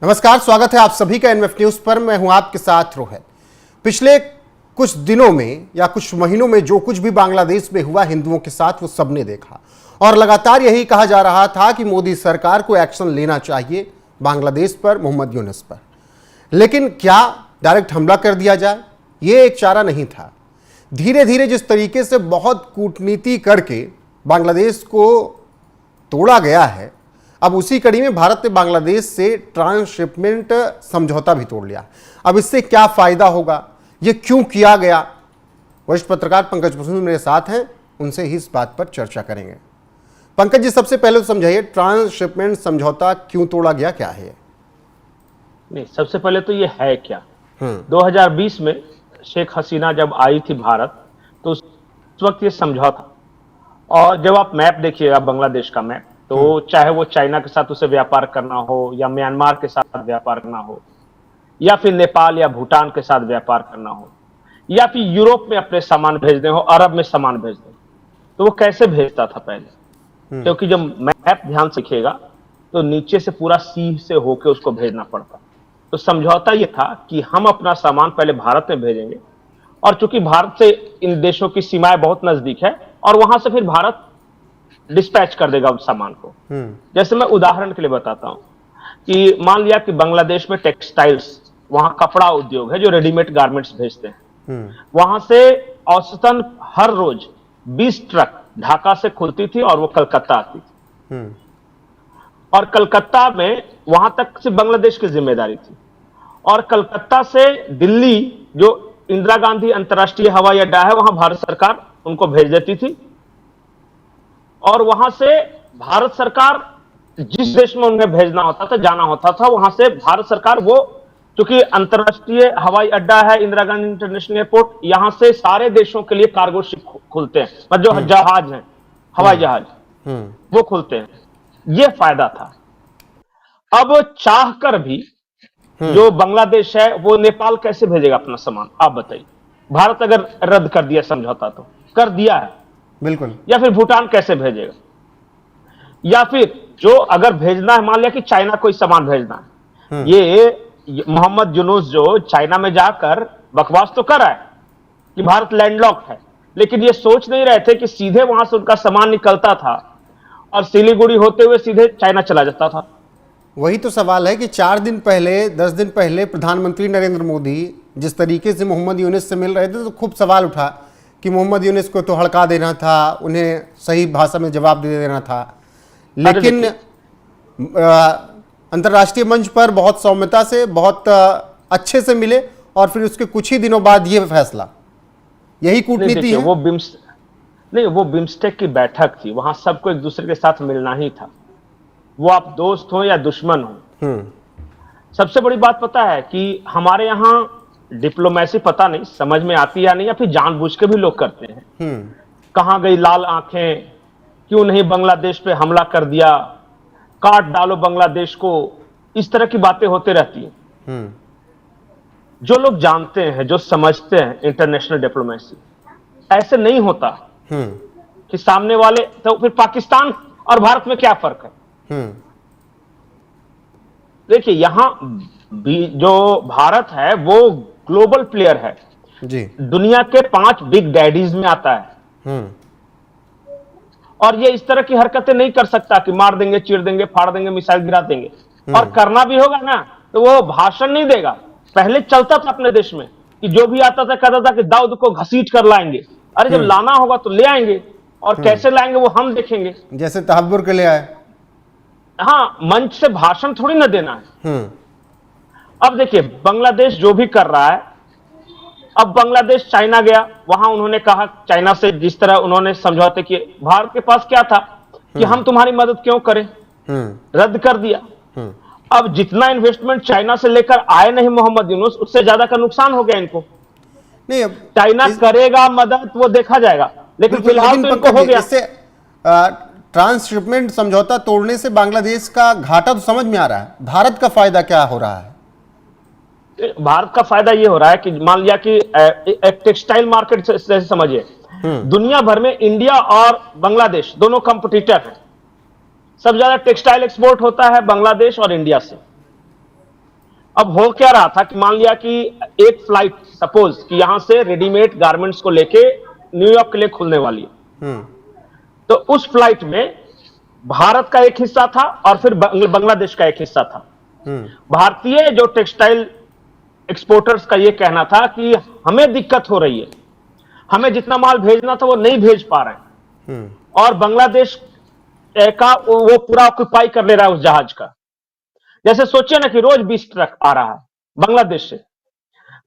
नमस्कार, स्वागत है आप सभी का एनएफ न्यूज पर। मैं हूं आपके साथ रोहित। पिछले कुछ दिनों में या कुछ महीनों में जो कुछ भी बांग्लादेश में हुआ हिंदुओं के साथ, वो सबने देखा और लगातार यही कहा जा रहा था कि मोदी सरकार को एक्शन लेना चाहिए बांग्लादेश पर, मोहम्मद यूनुस पर। लेकिन क्या डायरेक्ट हमला कर दिया जाए, ये एक चारा नहीं था। धीरे धीरे जिस तरीके से बहुत कूटनीति करके बांग्लादेश को तोड़ा गया है, अब उसी कड़ी में भारत ने बांग्लादेश से ट्रांसशिपमेंट समझौता भी तोड़ लिया। अब इससे क्या फायदा होगा, ये क्यों किया गया, वरिष्ठ पत्रकार पंकज बसु मेरे साथ हैं, उनसे ही इस बात पर चर्चा करेंगे। पंकज जी, सबसे पहले तो समझाइए, ट्रांसशिपमेंट समझौता क्यों तोड़ा गया, क्या है? नहीं, सबसे पहले तो ये है क्या। 2020 में शेख हसीना जब आई थी भारत, तो उस वक्त ये समझौता, और जब आप मैप देखिएगा बांग्लादेश का मैप, तो चाहे वो चाइना के साथ उसे व्यापार करना हो, या म्यांमार के साथ व्यापार करना हो, या फिर नेपाल या भूटान के साथ व्यापार करना हो, या फिर यूरोप में अपने सामान भेजने हो, अरब में सामान भेजने हो, तो वो कैसे भेजता था पहले? क्योंकि जब मैप ध्यान से देखिएगा तो नीचे से पूरा सी से होके उसको भेजना पड़ता। तो समझौता ये था कि हम अपना सामान पहले भारत में भेजेंगे, और चूंकि भारत से इन देशों की सीमाएं बहुत नजदीक है, और वहां से फिर भारत डिस्पैच कर देगा उस सामान को। जैसे मैं उदाहरण के लिए बताता हूं कि मान लिया कि बांग्लादेश में टेक्सटाइल्स, वहां कपड़ा उद्योग है जो रेडीमेड गारमेंट्स भेजते हैं, वहां से औसतन हर रोज 20 ट्रक ढाका से खुलती थी और वो कलकत्ता आती थी। और कलकत्ता में वहां तक सिर्फ बांग्लादेश की जिम्मेदारी थी, और कलकत्ता से दिल्ली जो इंदिरा गांधी अंतर्राष्ट्रीय हवाई अड्डा है, वहां भारत सरकार उनको भेज देती थी, और वहां से भारत सरकार जिस देश में उन्हें भेजना होता था, जाना होता था, वहां से भारत सरकार, वो क्योंकि अंतर्राष्ट्रीय हवाई अड्डा है इंदिरा गांधी इंटरनेशनल एयरपोर्ट, यहां से सारे देशों के लिए कार्गो शिप खुलते हैं, मतलब जो जहाज हैं, हवाई जहाज, वो खुलते हैं। ये फायदा था। अब चाह कर भी जो बांग्लादेश है वो नेपाल कैसे भेजेगा अपना सामान, आप बताइए। भारत अगर रद्द कर दिया समझौता, तो कर दिया है बिल्कुल, या फिर भूटान कैसे भेजेगा, या फिर जो अगर भेजना है, मान लिया कि चाइना कोई सामान भेजना है, ये मोहम्मद यूनुस जो चाइना में जाकर बकवास तो कर रहा है कि भारत लैंडलॉक्ड है, लेकिन ये सोच नहीं रहे थे कि सीधे वहां से उनका सामान निकलता था और सिलीगुड़ी होते हुए सीधे चाइना चला जाता था। वही तो सवाल है कि 4 दिन पहले, 10 दिन पहले प्रधानमंत्री नरेंद्र मोदी जिस तरीके से मोहम्मद यूनुस से मिल रहे थे, तो खूब सवाल उठा कि मोहम्मद यूनुस को तो हड़का देना था, उन्हें सही भाषा में जवाब दे देना था। लेकिन अंतर्राष्ट्रीय मंच पर बहुत सौम्यता से, बहुत अच्छे से मिले, और फिर उसके कुछ ही दिनों बाद ये फैसला, यही कूटनीति है। वो बिम्स्टेक की बैठक थी, वहां सबको एक दूसरे के साथ मिलना ही था, वो आप दोस्त हो या दुश्मन हो। सबसे बड़ी बात पता है कि हमारे यहाँ डिप्लोमेसी पता नहीं समझ में आती या नहीं, या फिर जानबूझ के भी लोग करते हैं। कहां गई लाल आंखें, क्यों नहीं बांग्लादेश पे हमला कर दिया, काट डालो बांग्लादेश को, इस तरह की बातें होते रहती हैं। जो लोग जानते हैं, जो समझते हैं इंटरनेशनल डिप्लोमेसी, ऐसे नहीं होता कि सामने वाले, तो फिर पाकिस्तान और भारत में क्या फर्क है? देखिए, यहां भी जो भारत है वो ग्लोबल प्लेयर है जी, दुनिया के 5 बिग डैडीज में आता है, और ये इस तरह की हरकतें नहीं कर सकता कि मार देंगे, चीर देंगे, फाड़ देंगे, मिसाइल गिरा देंगे। और करना भी होगा ना, तो वो भाषण नहीं देगा। पहले चलता था अपने देश में कि जो भी आता था कहता था कि दाऊद को घसीट कर लाएंगे। अरे जब लाना होगा तो ले आएंगे, और कैसे लाएंगे वो हम देखेंगे। जैसे तहब्बुर के लिए आए। हाँ, मंच से भाषण थोड़ी ना देना है। अब देखिए बांग्लादेश जो भी कर रहा है, अब बांग्लादेश चाइना गया, वहां उन्होंने कहा, चाइना से जिस तरह उन्होंने समझौते किए, भारत के पास क्या था कि हम तुम्हारी मदद क्यों करें, रद्द कर दिया। अब जितना इन्वेस्टमेंट चाइना से लेकर आए नहीं मोहम्मद यूनुस, उससे ज्यादा का नुकसान हो गया इनको। नहीं, अब चाइना करेगा मदद, वो देखा जाएगा, लेकिन फिलहाल तो इनको हो गया। इससे ट्रांसशिपमेंट समझौता तोड़ने से बांग्लादेश का घाटा तो समझ में आ रहा है, भारत का फायदा क्या हो रहा है? भारत का फायदा ये हो रहा है कि मान लिया कि एक टेक्सटाइल मार्केट से समझिए, दुनिया भर में इंडिया और बांग्लादेश दोनों कंपटीटर हैं। सबसे ज्यादा टेक्सटाइल एक्सपोर्ट होता है बांग्लादेश और इंडिया से। अब हो क्या रहा था कि मान लिया कि एक फ्लाइट सपोज कि यहां से रेडीमेड गारमेंट्स को लेके न्यूयॉर्क के लिए खुलने वाली है, तो उस फ्लाइट में भारत का एक हिस्सा था और फिर बांग्लादेश का एक हिस्सा था। भारतीय जो टेक्सटाइल एक्सपोर्टर्स का यह कहना था कि हमें दिक्कत हो रही है, हमें जितना माल भेजना था वो नहीं भेज पा रहे हैं, और बांग्लादेश का वो पूरा ऑक्यूपाई कर ले रहा है उस जहाज का। जैसे सोचिए ना कि रोज 20 ट्रक आ रहा है बांग्लादेश से,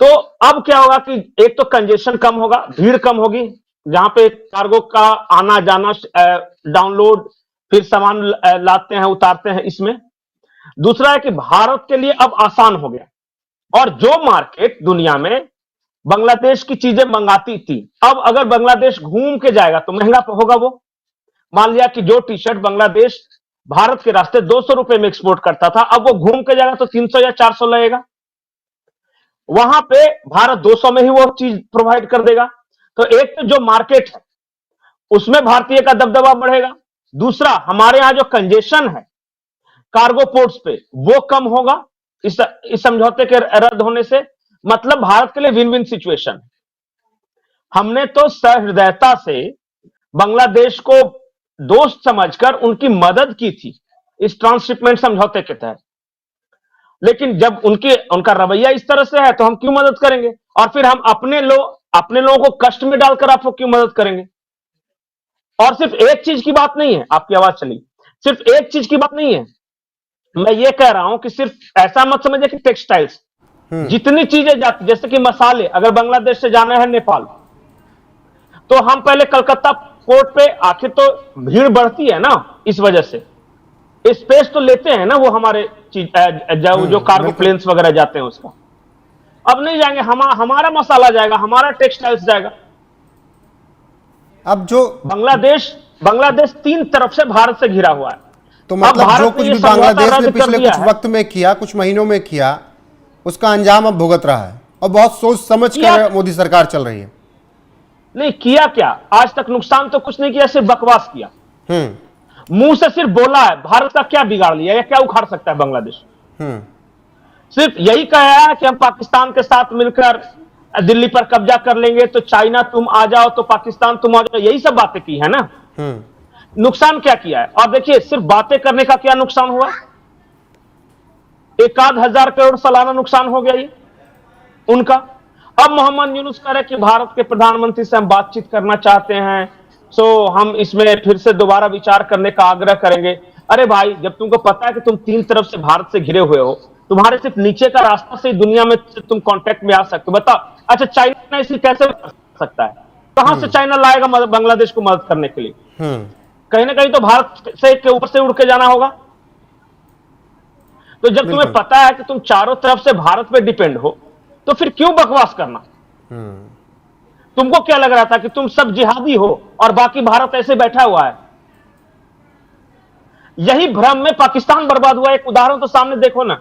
तो अब क्या होगा कि एक तो कंजेशन कम होगा, भीड़ कम होगी, जहां पे कार्गो का आना जाना, डाउनलोड, फिर सामान लाते हैं उतारते हैं इसमें। दूसरा है कि भारत के लिए अब आसान हो गया, और जो मार्केट दुनिया में बांग्लादेश की चीजें मंगाती थी, अब अगर बांग्लादेश घूम के जाएगा तो महंगा होगा वो। मान लिया कि जो टी शर्ट बांग्लादेश भारत के रास्ते 200 रुपए में एक्सपोर्ट करता था, अब वो घूम के जाएगा तो 300 या 400 लगेगा। वहां पे भारत 200 में ही वो चीज प्रोवाइड कर देगा। तो एक तो जो मार्केट है उसमें भारतीय का दबदबा बढ़ेगा, दूसरा हमारे यहां जो कंजेशन है कार्गो पोर्ट्स पे वो कम होगा इस समझौते के रद्द होने से। मतलब भारत के लिए विन विन सिचुएशन। हमने तो सहृदयता से बांग्लादेश को दोस्त समझकर उनकी मदद की थी इस ट्रांसशिपमेंट समझौते के तहत, लेकिन जब उनका रवैया इस तरह से है तो हम क्यों मदद करेंगे, और फिर हम अपने लोगों को कष्ट में डालकर आपको क्यों मदद करेंगे। और सिर्फ एक चीज की बात नहीं है, आपकी आवाज चली, सिर्फ एक चीज की बात नहीं है। मैं ये कह रहा हूं कि सिर्फ ऐसा मत समझिए कि टेक्सटाइल्स, जितनी चीजें जाती, जैसे कि मसाले अगर बांग्लादेश से जाना है नेपाल, तो हम पहले कलकत्ता पोर्ट पे, आखिर तो भीड़ बढ़ती है ना, इस वजह से स्पेस तो लेते हैं ना वो हमारे चीज, जो कार्गो प्लेन्स वगैरह जाते हैं उसका। अब नहीं जाएंगे, हमारा मसाला जाएगा, हमारा टेक्सटाइल्स जाएगा। अब जो बांग्लादेश 3 तरफ से भारत से घिरा हुआ है, तो मतलब जो कुछ भी बांग्लादेश ने पिछले कुछ वक्त में किया, कुछ महीनों में किया, उसका अंजाम अब भुगत रहा है, और बहुत सोच समझ कर मोदी सरकार चल रही है। नहीं किया क्या, आज तक नुकसान तो कुछ नहीं किया, सिर्फ बकवास किया, मुंह से सिर्फ बोला है। भारत का क्या बिगाड़ लिया या क्या उखाड़ सकता है बांग्लादेश। सिर्फ यही कहा है कि हम पाकिस्तान के साथ मिलकर दिल्ली पर कब्जा कर लेंगे, तो चाइना तुम आ जाओ, तो पाकिस्तान तुम आ जाओ, यही सब बातें की है ना। नुकसान क्या किया है, और देखिए सिर्फ बातें करने का क्या नुकसान हुआ, 1,000 करोड़ सालाना नुकसान हो गया ये उनका। अब मोहम्मद यूनुस कह रहे कि भारत के प्रधानमंत्री से हम बातचीत करना चाहते हैं, सो हम इसमें फिर से दोबारा विचार करने का आग्रह करेंगे। अरे भाई, जब तुमको पता है कि तुम 3 तरफ से भारत से घिरे हुए हो, तुम्हारे सिर्फ नीचे का रास्ता से दुनिया में तुम कांटेक्ट में आ सकते हो, बताओ। अच्छा, चाइना इसे कैसे कर सकता है, कहां से चाइना लाएगा बांग्लादेश को मदद करने के लिए। कहीं ना कहीं तो भारत से के ऊपर से उड़ के जाना होगा। तो जब तुम्हें पता है कि तुम चारों तरफ से भारत पे डिपेंड हो, तो फिर क्यों बकवास करना। तुमको क्या लग रहा था कि तुम सब जिहादी हो और बाकी भारत ऐसे बैठा हुआ है। यही भ्रम में पाकिस्तान बर्बाद हुआ। एक उदाहरण तो सामने देखो ना,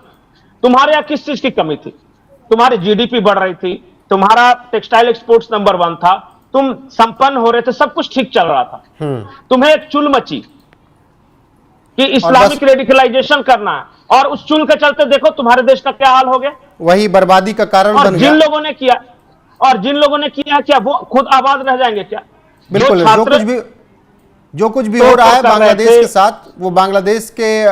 तुम्हारे यहां किस चीज की कमी थी, तुम्हारी जीडीपी बढ़ रही थी, तुम्हारा टेक्सटाइल एक्सपोर्ट्स नंबर 1 था, तुम संपन्न हो रहे थे, सब कुछ ठीक चल रहा था। तुम्हें एक चुल मची कि इस्लामिक रेडिकलाइजेशन करना है, और उस चुल के चलते देखो तुम्हारे देश का क्या हाल हो गया। वही बर्बादी का कारण बन गया। जिन लोगों ने किया क्या वो खुद आबाद रह जाएंगे क्या। बिल्कुल, जो कुछ भी हो रहा है बांग्लादेश के साथ, वो बांग्लादेश के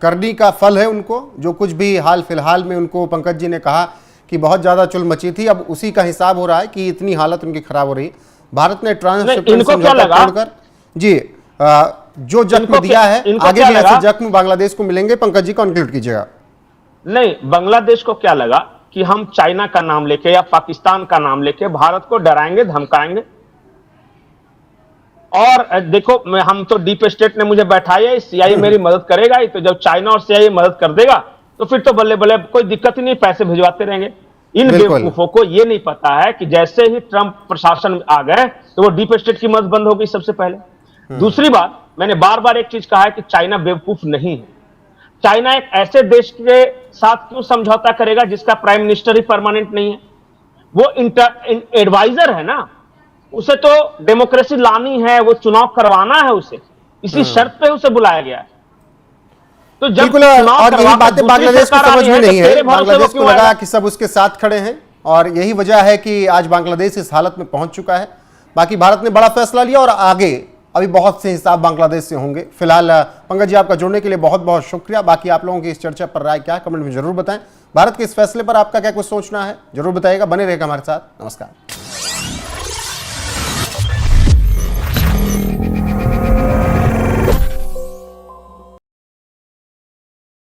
करनी का फल है उनको। जो कुछ भी हाल फिलहाल में उनको पंकज जी ने कहा कि बहुत ज्यादा चुल मची थी, अब उसी का हिसाब हो रहा है कि इतनी हालत उनकी खराब हो रही है। भारत ने ट्रांसशिपमेंट समझौता तोड़कर जी जो जख्म दिया है, आगे भी ऐसे जख्म बांग्लादेश को मिलेंगे। पंकज जी कंक्लूड कीजिएगा। नहीं, बांग्लादेश को क्या लगा कि हम चाइना का नाम लेके या पाकिस्तान का नाम लेके भारत को डराएंगे, धमकाएंगे। और देखो, हम तो डीप स्टेट ने मुझे बैठाया, सीआईए मेरी मदद करेगा ही, तो जब चाइना और सीआईए मदद कर देगा तो फिर तो बल्ले बल्ले कोई दिक्कत ही नहीं, पैसे भिजवाते रहेंगे। इन बेवकूफों को यह नहीं पता है कि जैसे ही ट्रंप प्रशासन आ गए तो वो डीप स्टेट की मदद बंद हो गई सबसे पहले। दूसरी बात, मैंने बार बार एक चीज कहा है कि चाइना बेवकूफ नहीं है। चाइना एक ऐसे देश के साथ क्यों समझौता करेगा जिसका प्राइम मिनिस्टर ही परमानेंट नहीं है। वो एडवाइजर है ना, उसे तो डेमोक्रेसी लानी है, वो चुनाव करवाना है उसे, इसी शर्त पे उसे बुलाया गया है। तो जब बिल्कुल, चुनाव और यही करवा बातें दूसरी बांग्लादेश को सरकार समझ आनी में है, नहीं तो है। तेरे भरोसे वो बांग्लादेश को क्यों लगा आएगा? कि सब उसके साथ खड़े हैं और यही वजह है कि आज बांग्लादेश इस हालत में पहुंच चुका है। बाकी भारत ने बड़ा फैसला लिया और आगे अभी बहुत से हिसाब बांग्लादेश से होंगे। फिलहाल पंकज जी, आपका जुड़ने के लिए बहुत बहुत शुक्रिया। बाकी आप लोगों की इस चर्चा पर राय क्या है, कमेंट में जरूर बताएं। भारत के इस फैसले पर आपका क्या कुछ सोचना है जरूर बताइएगा। बने रहेगा हमारे साथ। नमस्कार।